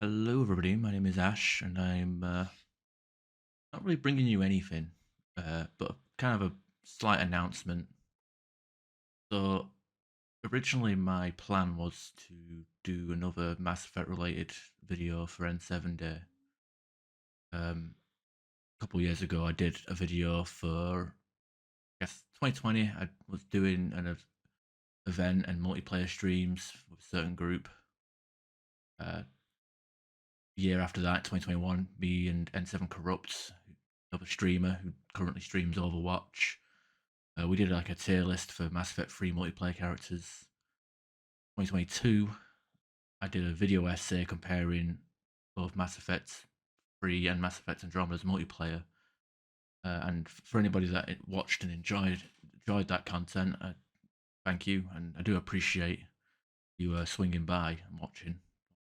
Hello, everybody. My name is Ash, and I'm not really bringing you anything, but kind of a slight announcement. So, originally, my plan was to do another Mass Effect related video for N7 Day. A couple years ago, I did a video for, I guess, 2020. I was doing an event and multiplayer streams with a certain group. Uh, Year after that, 2021, me and N7 Corrupt, another streamer who currently streams Overwatch. We did like a tier list for Mass Effect 3 multiplayer characters. 2022, I did a video essay comparing both Mass Effect 3 and Mass Effect Andromeda's multiplayer. And for anybody that watched and enjoyed that content, thank you, and I do appreciate you swinging by and watching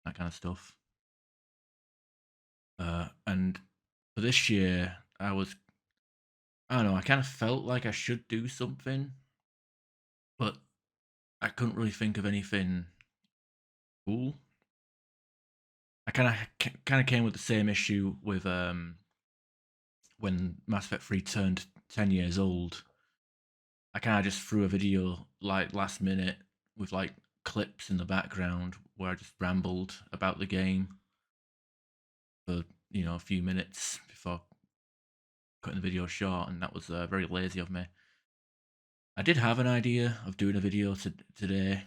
that kind of stuff. And for this year, I don't know, I kind of felt like I should do something, but I couldn't really think of anything cool. I kind of came with the same issue with when Mass Effect 3 turned 10 years old. I kind of just threw a video like last minute with like clips in the background where I just rambled about the game for a few minutes before cutting the video short, and that was very lazy of me. I did have an idea of doing a video today.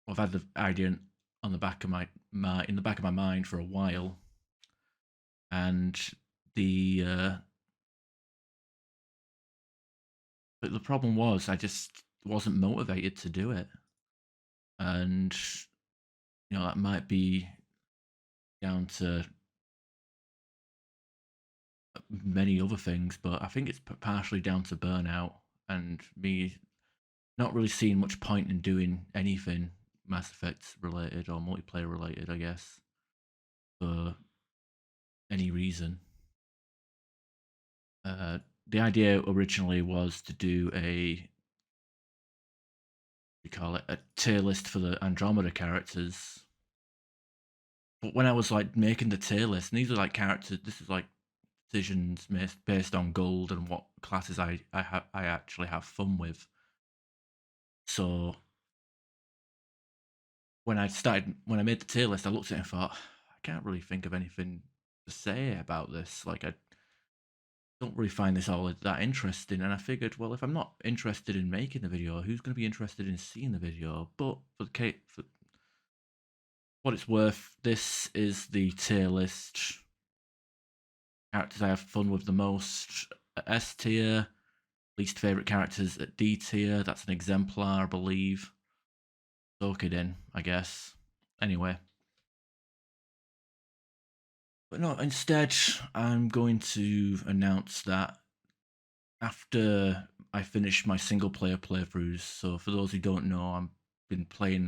I've had the idea on the back of in the back of my mind for a while, and the but the problem was I just wasn't motivated to do it, and that might be down to many other things, but I think it's partially down to burnout and me not really seeing much point in doing anything Mass Effect related or multiplayer related, I guess, for any reason. Uh, the idea originally was to do we call it a tier list for the Andromeda characters. But when I was like making the tier list, and these are like characters, this is like decisions based on gold and what classes I actually have fun with. So when I made the tier list, I looked at it and thought, I can't really think of anything to say about this. Like I don't really find this all that interesting. And I figured, well, if I'm not interested in making the video, who's going to be interested in seeing the video? But for what it's worth, this is the tier list. Characters I have fun with the most at S tier, least favorite characters at D tier. That's an exemplar, I believe. Soak it in, I guess. Anyway. But no, instead, I'm going to announce that after I finish my single player playthroughs. So, for those who don't know, I've been playing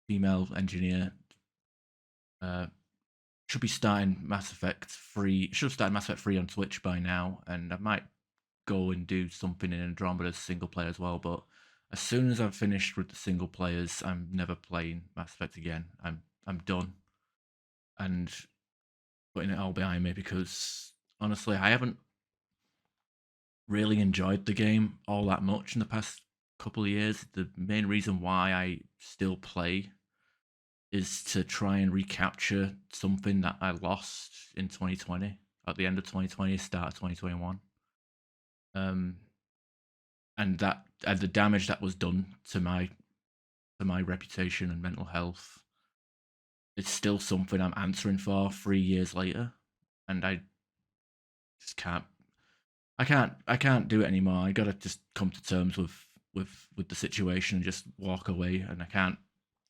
female engineer. Uh, should be starting Mass Effect 3. Should have started Mass Effect 3 on Twitch by now, and I might go and do something in Andromeda's single player as well. But as soon as I've finished with the single players, I'm never playing Mass Effect again. I'm done. And putting it all behind me because honestly, I haven't really enjoyed the game all that much in the past couple of years. The main reason why I still play is to try and recapture something that I lost in 2020, at the end of 2020, start of 2021. And the damage that was done to my reputation and mental health, it's still something I'm answering for 3 years later, and I just can't do it anymore. I gotta just come to terms with the situation and just walk away. And I can't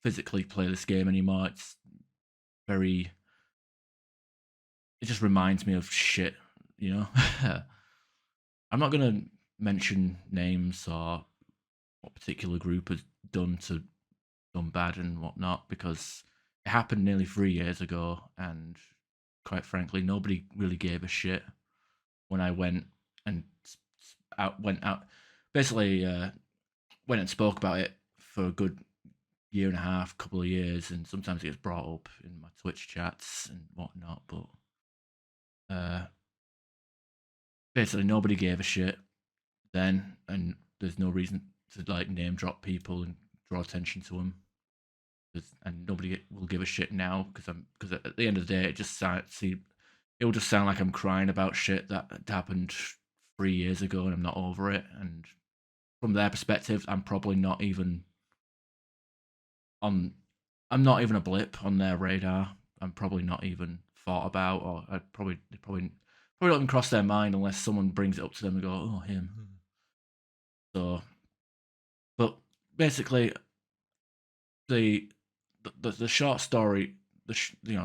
physically play this game anymore. It's very. It just reminds me of shit, you know. I'm not gonna mention names or what particular group has done bad and whatnot because it happened nearly 3 years ago, and quite frankly, nobody really gave a shit when I and went out, basically went and spoke about it for a good year and a half, couple of years, and sometimes it gets brought up in my Twitch chats and whatnot. But uh, basically, nobody gave a shit then, and there's no reason to like name drop people and draw attention to them. And nobody will give a shit now because at the end of the day, it will just sound like I'm crying about shit that happened 3 years ago, and I'm not over it. And from their perspective, on. I'm not even a blip on their radar. I'm probably not even thought about, or probably not even cross their mind unless someone brings it up to them and go, "Oh, him." So, but basically, the the short story,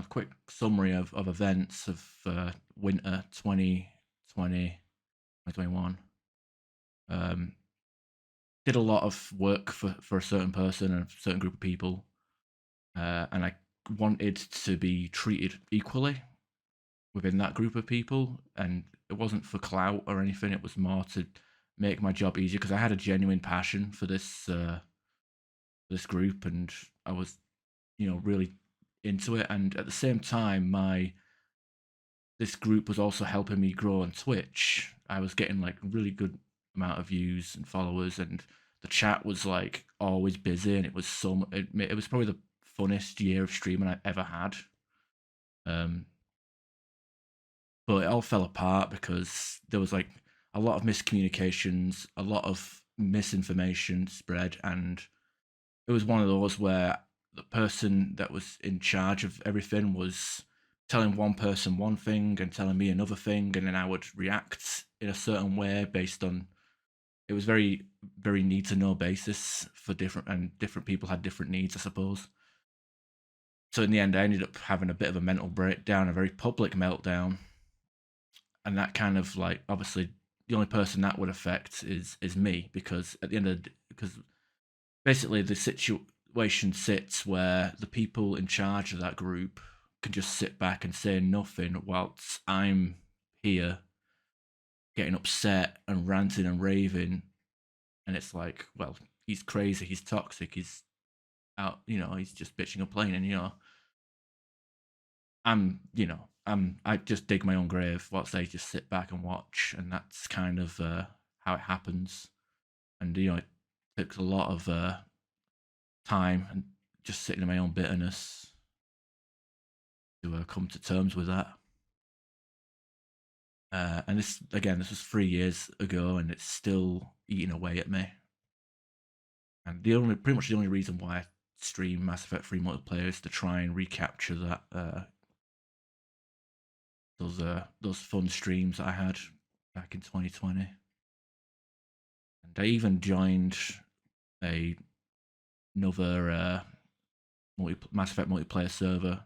quick summary of events of winter 2020, 2021. Um, did a lot of work for a certain person and a certain group of people, and I wanted to be treated equally within that group of people, and it wasn't for clout or anything. It was more to make my job easier because I had a genuine passion for this group, and I was really into it. And at the same time, my this group was also helping me grow on Twitch. I was getting like really good amount of views and followers, and the chat was like always busy, and it was it was probably the funnest year of streaming I ever had. Um, but it all fell apart because there was like a lot of miscommunications, a lot of misinformation spread, and it was one of those where the person that was in charge of everything was telling one person one thing and telling me another thing, and then I would react in a certain way based on it was very need to know basis for different people had different needs, I suppose. So in the end, I ended up having a bit of a mental breakdown, a very public meltdown, and that kind of like obviously the only person that would affect is me because at the end of because basically the situation sits where the people in charge of that group can just sit back and say nothing whilst I'm here getting upset and ranting and raving, and it's like, well, he's crazy, he's toxic, he's out, he's just bitching and complaining, and I just dig my own grave whilst they just sit back and watch, and that's kind of how it happens. And it took a lot of time and just sitting in my own bitterness to come to terms with that. And this was 3 years ago, and it's still eating away at me. And pretty much the only reason why I stream Mass Effect 3 multiplayer is to try and recapture that those fun streams that I had back in 2020. And I even joined another Mass Effect multiplayer server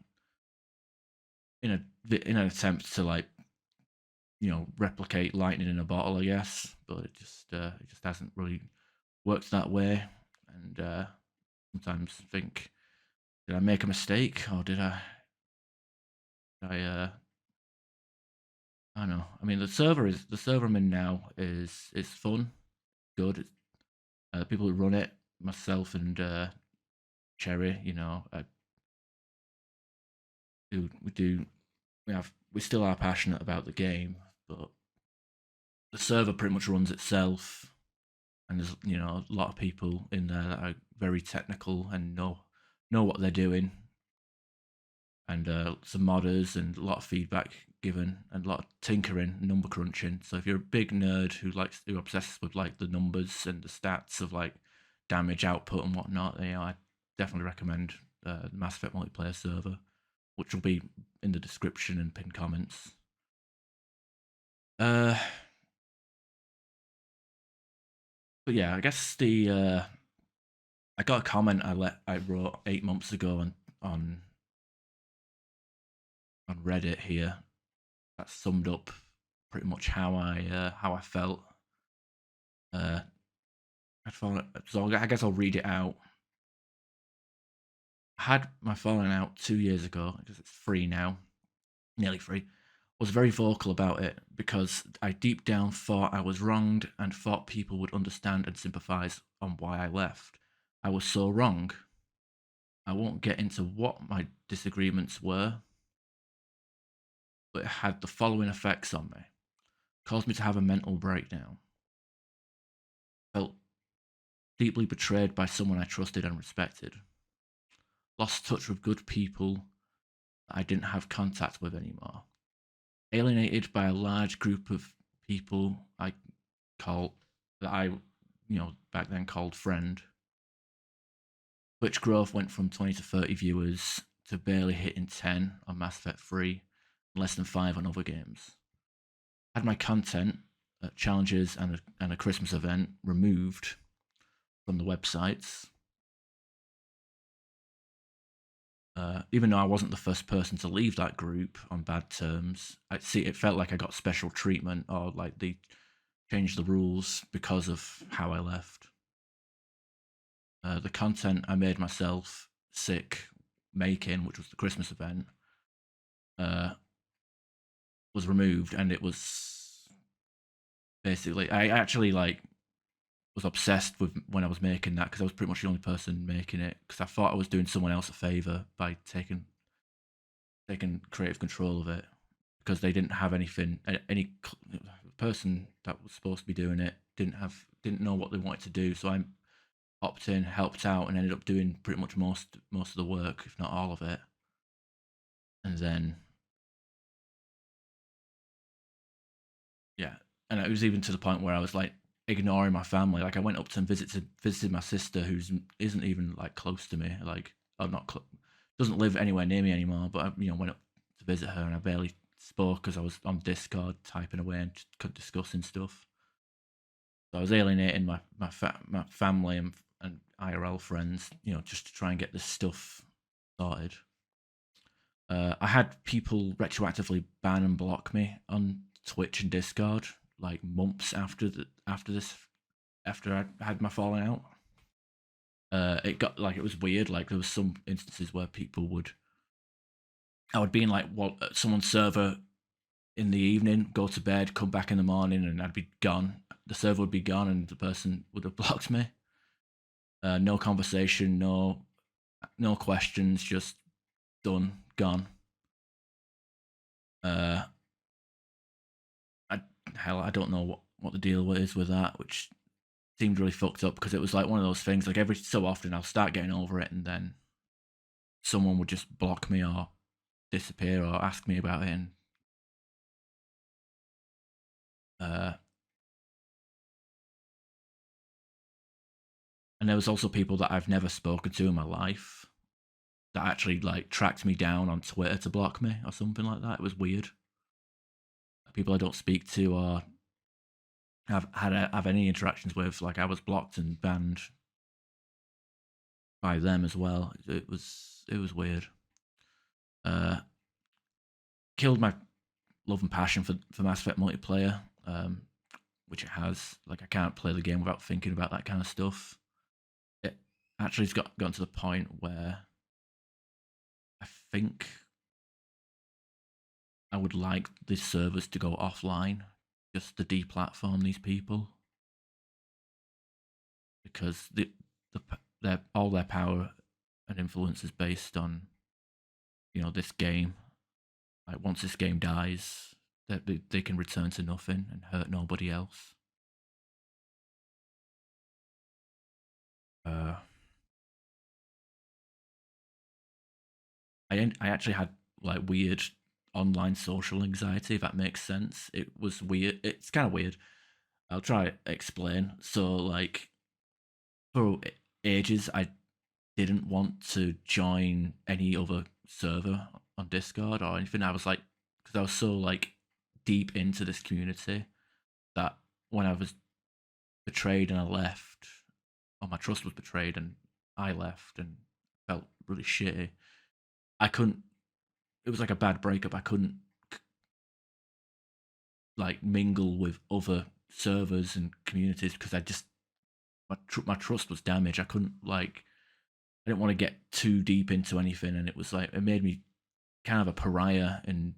in an attempt to like replicate lightning in a bottle, I guess. But it just hasn't really worked that way. And sometimes think, did I make a mistake or did I I don't know. I mean, the server I'm in now is fun, good. The people who run it, myself and Cherry, we still are passionate about the game, but the server pretty much runs itself, and there's a lot of people in there that are very technical and know what they're doing, and some modders and a lot of feedback given and a lot of tinkering, number crunching. So if you're a big nerd who obsesses with like the numbers and the stats of like damage output and whatnot, I definitely recommend the Mass Effect multiplayer server, which will be in the description and pinned comments. But yeah, I guess I got a comment I wrote 8 months ago on Reddit here that summed up pretty much how I felt. So I guess I'll read it out. I had my falling out 2 years ago because it's free now, nearly free. Was very vocal about it because I deep down thought I was wronged and thought people would understand and sympathize on why I left. I was so wrong. I won't get into what my disagreements were, but it had the following effects on me. Caused me to have a mental breakdown. Felt deeply betrayed by someone I trusted and respected. Lost touch with good people that I didn't have contact with anymore. Alienated by a large group of people I back then called friend. Twitch growth went from 20 to 30 viewers to barely hitting 10 on Mass Effect 3 and less than 5 on other games. Had my content, challenges and a Christmas event removed from the websites. Even though I wasn't the first person to leave that group on bad terms, it felt like I got special treatment, or like they changed the rules because of how I left. The content I made myself sick making, which was the Christmas event, was removed, and it was basically I actually was obsessed with when I was making that, because I was pretty much the only person making it, because I thought I was doing someone else a favor by taking creative control of it, because they didn't have anything. Any person that was supposed to be doing it didn't know what they wanted to do, so I opted in, helped out, and ended up doing pretty much most of the work, if not all of it. And then yeah, and it was even to the point where I was like ignoring my family. Like I went up to and visited my sister, who's isn't even like close to me. Like I'm not doesn't live anywhere near me anymore. But I went up to visit her, and I barely spoke because I was on Discord typing away and discussing stuff. So I was alienating my family and IRL friends, just to try and get this stuff started. I had people retroactively ban and block me on Twitch and Discord like months after I had my falling out. It got like, it was weird. Like there was some instances where I would be in like someone's server in the evening, go to bed, come back in the morning, and I'd be gone. The server would be gone, and the person would have blocked me. No conversation, no questions, just done, gone. I don't know what the deal is with that, which seemed really fucked up, because it was like one of those things. Like every so often, I'll start getting over it, and then someone would just block me or disappear or ask me about it, uh, and there was also people that I've never spoken to in my life that actually like tracked me down on Twitter to block me or something like that. It was weird. People I don't speak to or have any interactions with, like I was blocked and banned by them as well. It was weird. Killed my love and passion for Mass Effect multiplayer, which it has. Like I can't play the game without thinking about that kind of stuff. It actually's gotten to the point where I think I would like these servers to go offline, just to deplatform these people, because all their power and influence is based on this game. Like once this game dies, they can return to nothing and hurt nobody else. Uh, I actually had like weird online social anxiety, if that makes sense. It was weird. It's kind of weird. I'll try to explain. So like for ages, I didn't want to join any other server on Discord or anything. I was like, because I was so like deep into this community, that when I was betrayed and I left, or my trust was betrayed and I left and felt really shitty, I couldn't. It was like a bad breakup. I couldn't like mingle with other servers and communities, because I just my trust was damaged. I couldn't like. I didn't want to get too deep into anything, and it was like it made me kind of a pariah in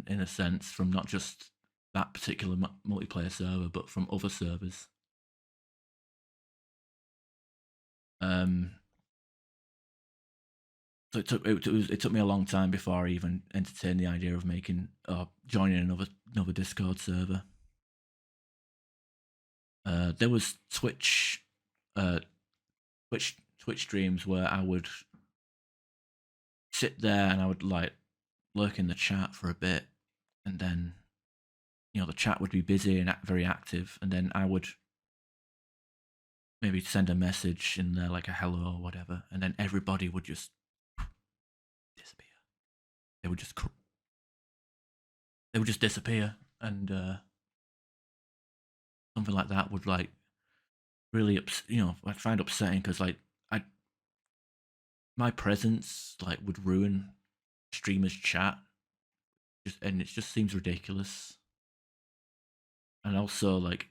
a sense, from not just that particular multiplayer server, but from other servers. Um, So it took me a long time before I even entertained the idea of making joining another Discord server. There was uh, Twitch streams where I would sit there and I would like lurk in the chat for a bit, and then the chat would be busy and very active, and then I would maybe send a message in there like a hello or whatever, and then everybody would just disappear. They would just disappear, and something like that would like really I'd find upsetting because like I my presence like would ruin streamers chat, and it just seems ridiculous. And also like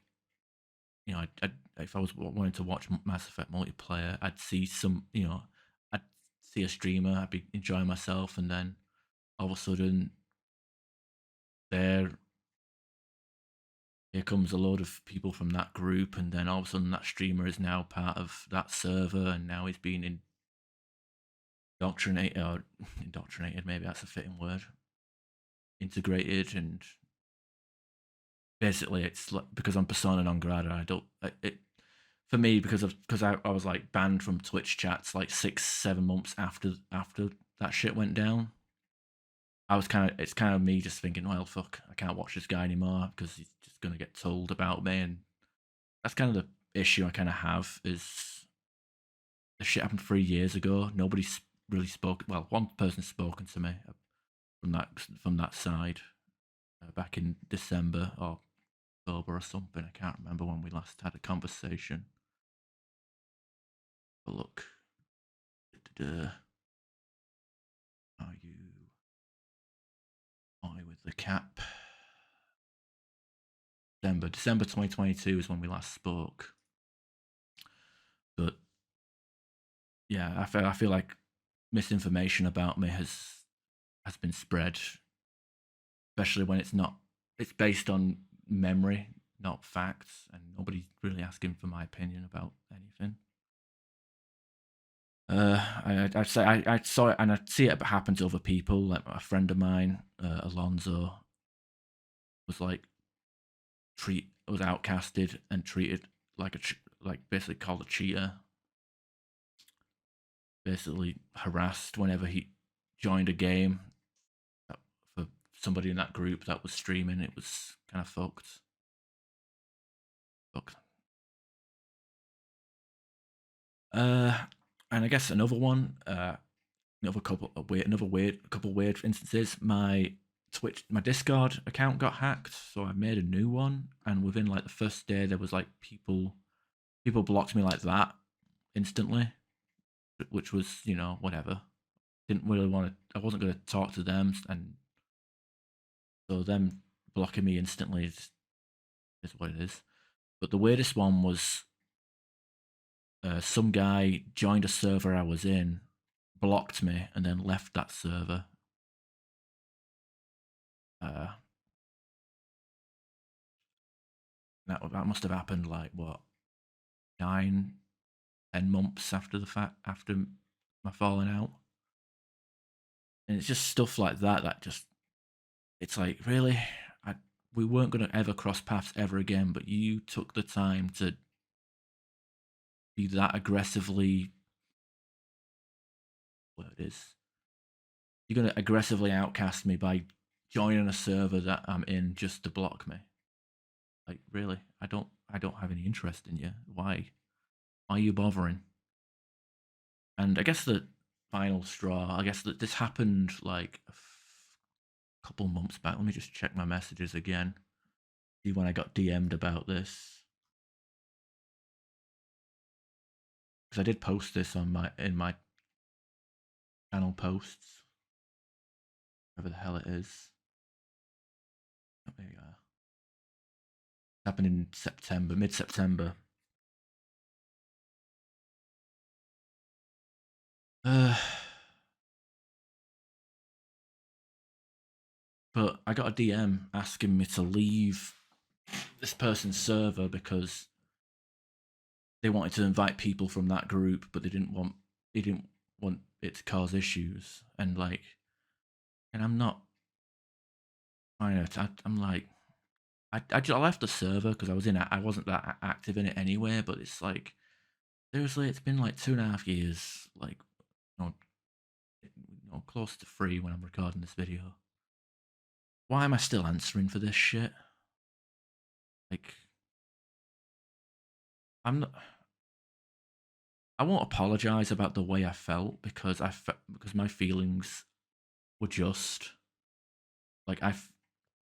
if I was wanting to watch Mass Effect multiplayer, I'd see I'd see a streamer, I'd be enjoying myself, and then all of a sudden there here comes a load of people from that group, and then all of a sudden that streamer is now part of that server, and now he's being indoctrinated, or indoctrinated, maybe that's a fitting word, integrated, and basically it's like, because I'm persona non grata, I don't it for me, because I was like banned from Twitch chats like 6-7 months after that shit went down. It's kind of me just thinking, well, fuck, I can't watch this guy anymore because he's just gonna get told about me, and that's kind of the issue I kind of have. Is the shit happened 3 years ago? Nobody's really spoke. Well, one person's spoken to me from that side back in December or October or something. I can't remember when we last had a conversation. But look, are you with the cap? December 2022 is when we last spoke. But yeah, I feel like misinformation about me has been spread, especially when it's based on memory, not facts, and nobody's really asking for my opinion about anything. I'd say I saw it, and I see it happen to other people. Like a friend of mine, Alonzo, was like was outcasted and treated like basically called a cheater, basically harassed whenever he joined a game. For somebody in that group that was streaming, it was kind of fucked. And I guess another one, another couple weird instances. My Discord account got hacked, so I made a new one, and within like the first day, there was like people blocked me like that instantly, which was whatever. Didn't really want to. I wasn't going to talk to them, and so them blocking me instantly is what it is. But the weirdest one was some guy joined a server I was in, blocked me, and then left that server. That must have happened like what 9-10 months after my falling out, and it's just stuff like that just it's like, really, we weren't going to ever cross paths ever again, but you took the time to be that aggressively, what it is, you're going to aggressively outcast me by joining a server that I'm in just to block me. Like, really, I don't have any interest in you. Why are you bothering? And I guess the final straw, I guess that this happened like a couple months back. Let me just check my messages again, see when I got DM'd about this, because I did post this in my channel posts, whatever the hell it is. Oh, there you are. It happened in September, mid-September. But I got a DM asking me to leave this person's server because they wanted to invite people from that group, but they didn't want it to cause issues, and like, and I'm not trying to. I'm like, I left the server because I wasn't that active in it anyway. But it's like, seriously, it's been like 2.5 years, like, you know, close to 3 when I'm recording this video. Why am I still answering for this shit? Like, I'm not. I won't apologize about the way I felt because because my feelings were just like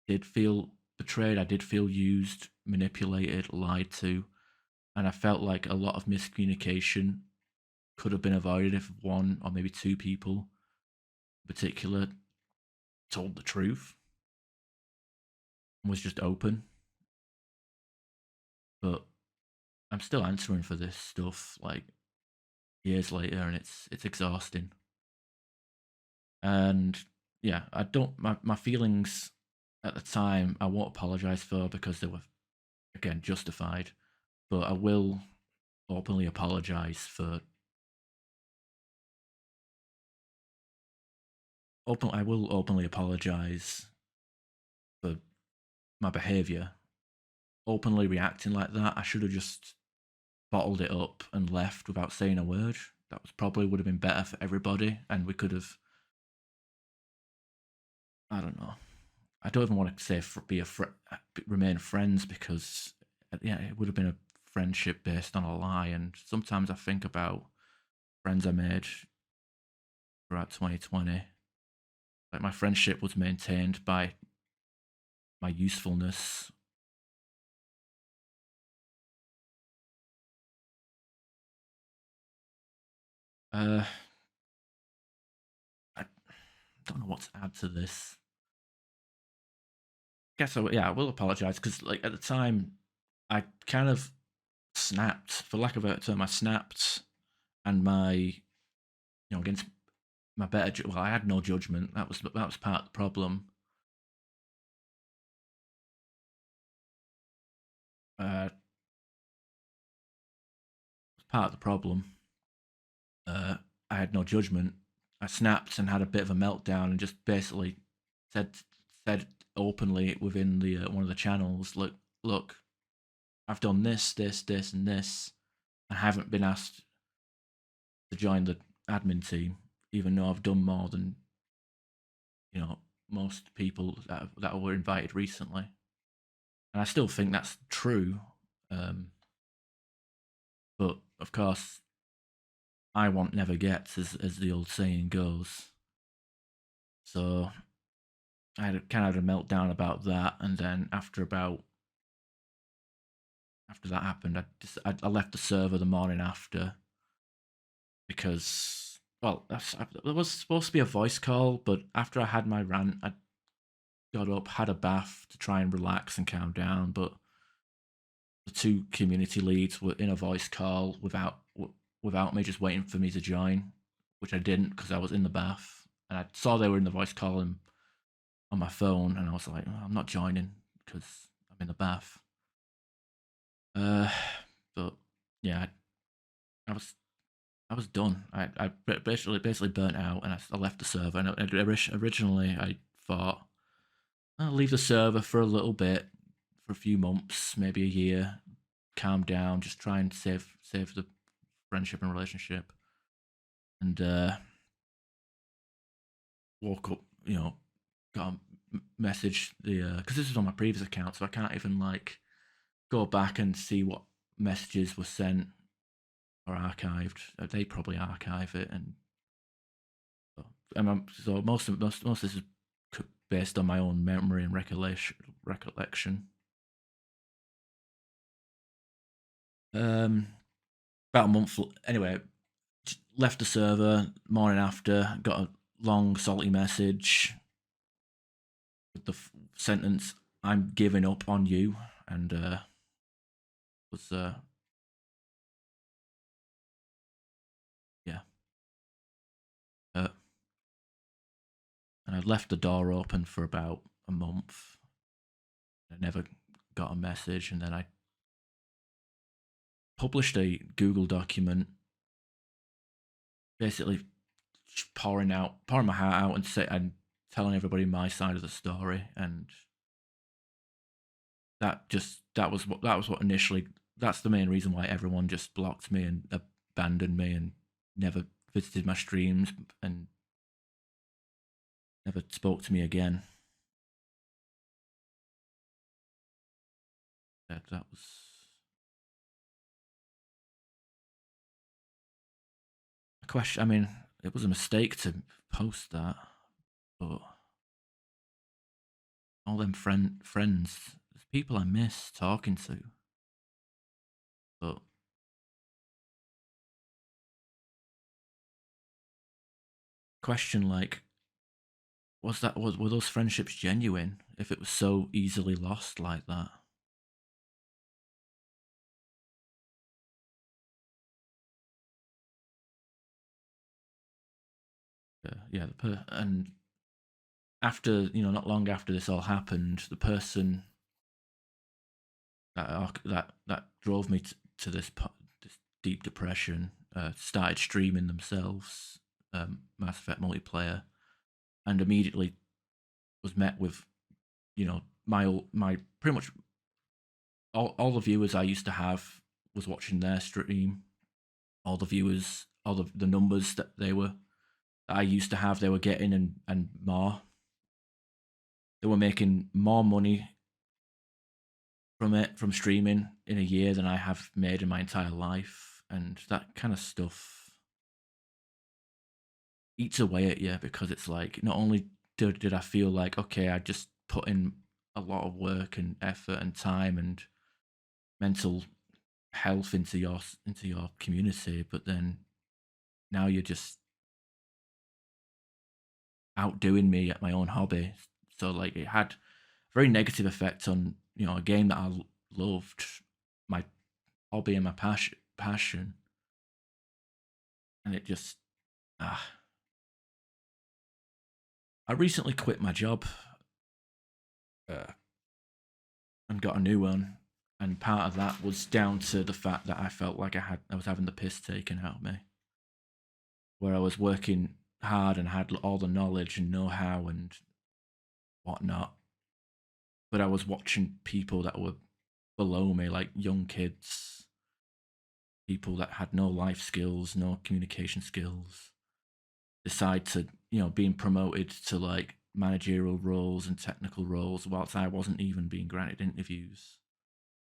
did feel betrayed. I did feel used, manipulated, lied to, and I felt like a lot of miscommunication could have been avoided if one or maybe two people in particular told the truth and was just open. But I'm still answering for this stuff like years later, and it's exhausting. And yeah, I don't my feelings at the time I won't apologize for because they were, again, justified. But I will openly apologize for I will openly apologize for my behavior. Openly reacting like that, I should have just bottled it up and left without saying a word. That was probably would have been better for everybody, and we could have. I don't know. I don't even want to say remain friends because yeah, it would have been a friendship based on a lie. And sometimes I think about friends I made throughout 2020. Like, my friendship was maintained by my usefulness. I don't know what to add to this. Guess I will apologize because, like, at the time, I kind of snapped, for lack of a term. I snapped, and against my well, I had no judgment. That was part of the problem. Uh, Part of the problem. I had no judgment. I snapped and had a bit of a meltdown and just basically said said openly within the one of the channels, look, I've done this, this, this, and this. I haven't been asked to join the admin team, even though I've done more than most people that were invited recently. And I still think that's true, but of course, I want never gets, as the old saying goes. So I had kind of a meltdown about that, and then after that happened, I left the server the morning after because, well, there was supposed to be a voice call, but after I had my rant, I got up, had a bath to try and relax and calm down, but the two community leads were in a voice call without me, just waiting for me to join, which I didn't because I was in the bath, and I saw they were in the voice call on my phone, and I was like, oh, I'm not joining because I'm in the bath. But yeah, I was done. I basically burnt out, and I left the server. And originally, I thought I'll leave the server for a little bit, for a few months, maybe a year, calm down, just try and save the friendship and relationship. And woke up, got a message because this was on my previous account, so I can't even like go back and see what messages were sent or archived. They probably archive it, and so most of this is based on my own memory and recollection. About a month anyway, left the server morning after, got a long salty message with the sentence, "I'm giving up on you," and was yeah. And I left the door open for about a month. I never got a message, and then I published a Google document basically pouring my heart out and telling everybody my side of the story, and that was what initially that's the main reason why everyone just blocked me and abandoned me and never visited my streams and never spoke to me again. That was a question. I mean, it was a mistake to post that, but all them friends, there's people I miss talking to, but question like, were those friendships genuine if it was so easily lost like that? Yeah, and after, not long after this all happened, the person that drove me to this deep depression started streaming themselves, Mass Effect multiplayer, and immediately was met with, my pretty much all the viewers I used to have was watching their stream. All the viewers, all the numbers that I used to have, they were getting, and more. They were making more money from streaming in a year than I have made in my entire life, and that kind of stuff eats away at you because it's like not only did I feel like, okay, I just put in a lot of work and effort and time and mental health into your community, but then now you're just outdoing me at my own hobby. So like it had a very negative effect on, a game that I loved, my hobby and my passion, and it just ah. I recently quit my job uh, and got a new one, and part of that was down to the fact that I felt like I was having the piss taken out of me, where I was working hard and had all the knowledge and know-how and whatnot, but I was watching people that were below me, like young kids, people that had no life skills, no communication skills, decide to, being promoted to like managerial roles and technical roles whilst I wasn't even being granted interviews.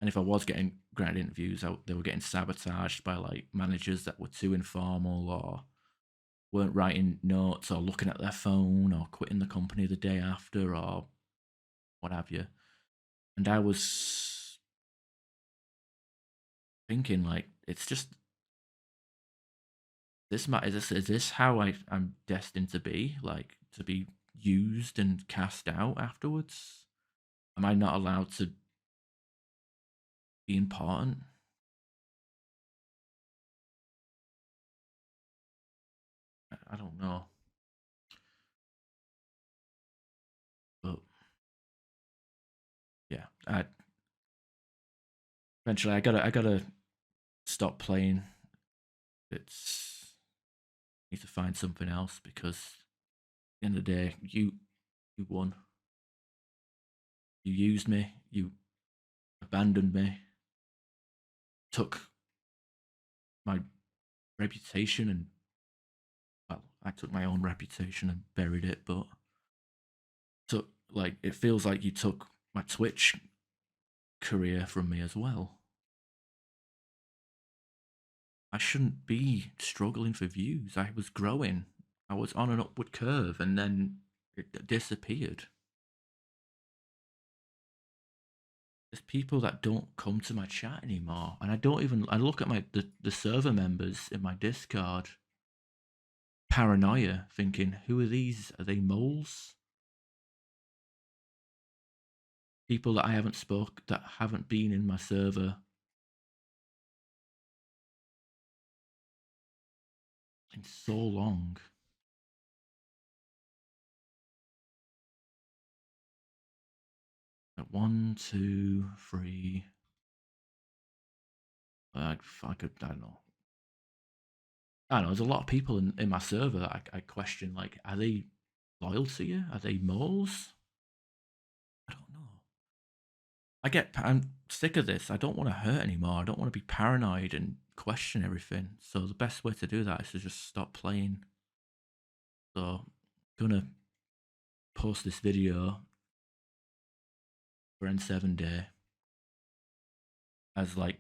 And if I was getting granted interviews, they were getting sabotaged by like managers that were too informal or weren't writing notes or looking at their phone or quitting the company the day after or what have you. And I was thinking like, it's just is this how I'm destined to be, like to be used and cast out afterwards? Am I not allowed to be important? I don't know, but yeah, eventually I gotta stop playing. It's need to find something else because at the end of the day, you won. You used me. You abandoned me. Took my reputation and, well, I took my own reputation and buried it. But took like it feels like you took my Twitch career from me as well. I shouldn't be struggling for views. I was growing. I was on an upward curve, and then it disappeared. There's people that don't come to my chat anymore, and I look at the server members in my Discord, paranoia, thinking, who are these? Are they moles? People that I haven't spoke, that haven't been in my server in so long. Like one, two, three. I don't know. I don't know. There's a lot of people in my server that I question. Like, are they loyal to you? Are they moles? I don't know. I'm sick of this. I don't want to hurt anymore. I don't want to be paranoid and question everything. So the best way to do that is to just stop playing. So I'm gonna post this video for N7 Day as, like,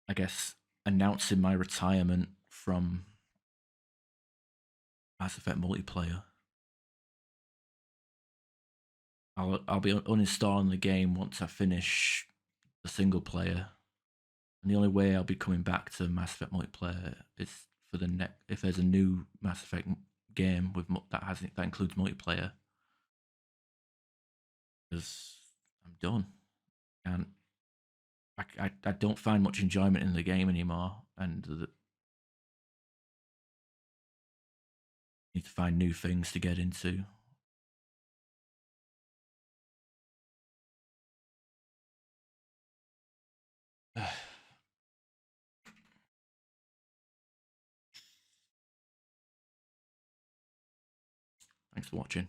I guess, announcing my retirement from Mass Effect multiplayer. I'll be uninstalling the game once I finish the single player, and the only way I'll be coming back to Mass Effect multiplayer is for the next, if there's a new Mass Effect game with that includes multiplayer, because I'm done, and I don't find much enjoyment in the game anymore, and need to find new things to get into. Thanks for watching.